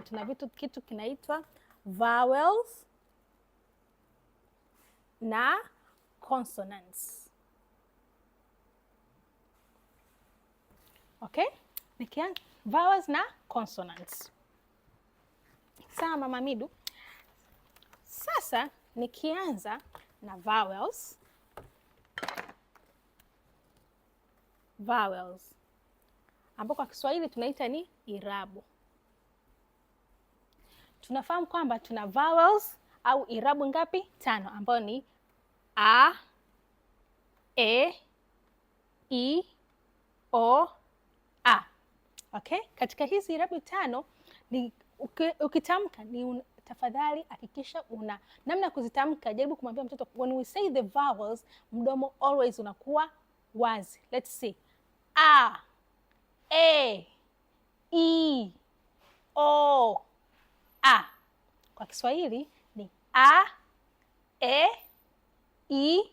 mbalimbali. Tuna kitu kinaitwa vowels na consonants. Okay? Nikianza vowels na consonants. Sawa Mama Midu? Sasa nikianza na vowels. Vowels ambao kwa Kiswahili tunaita ni irabu. Tunafahamu kwamba tuna vowels au irabu ngapi? 5, ambayo ni a, e, i, o, a. Okay? Katika hizi irabu 5 ni ukitamka ni tafadhali hakikisha una namna kuzitamka. Jaribu kumwambia mtoto when we say the vowels, mdomo always unakuwa wazi. Let's see. A, e, i, o, a. Kwa Kiswahili ni a, e, i,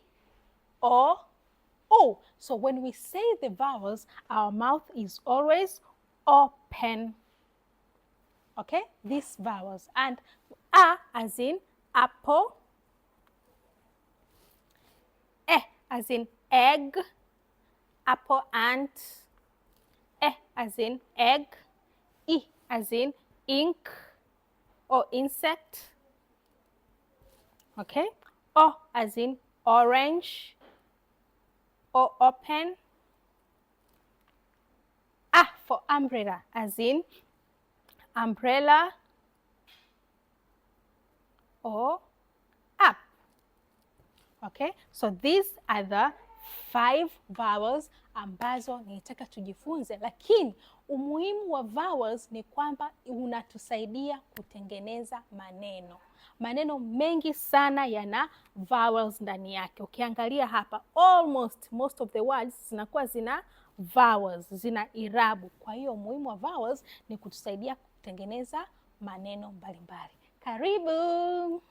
o, o. So when we say the vowels, our mouth is always open. Okay, these vowels. And a as in apple, e as in egg, apple ant, e as in egg, I as in ink or insect. Okay, O as in orange or open. A for umbrella as in umbrella or up. Okay, so these are the 5 vowels ambazo nitaka tujifunze, lakini umuhimu wa vowels ni kwamba unatusaidia kutengeneza maneno. Maneno mengi sana yana vowels ndani yake. Ukiangalia hapa most of the words zinakuwa zina vowels, zina irabu. Kwa hiyo umuhimu wa vowels ni kutusaidia kutengeneza maneno mbalimbali. Karibu!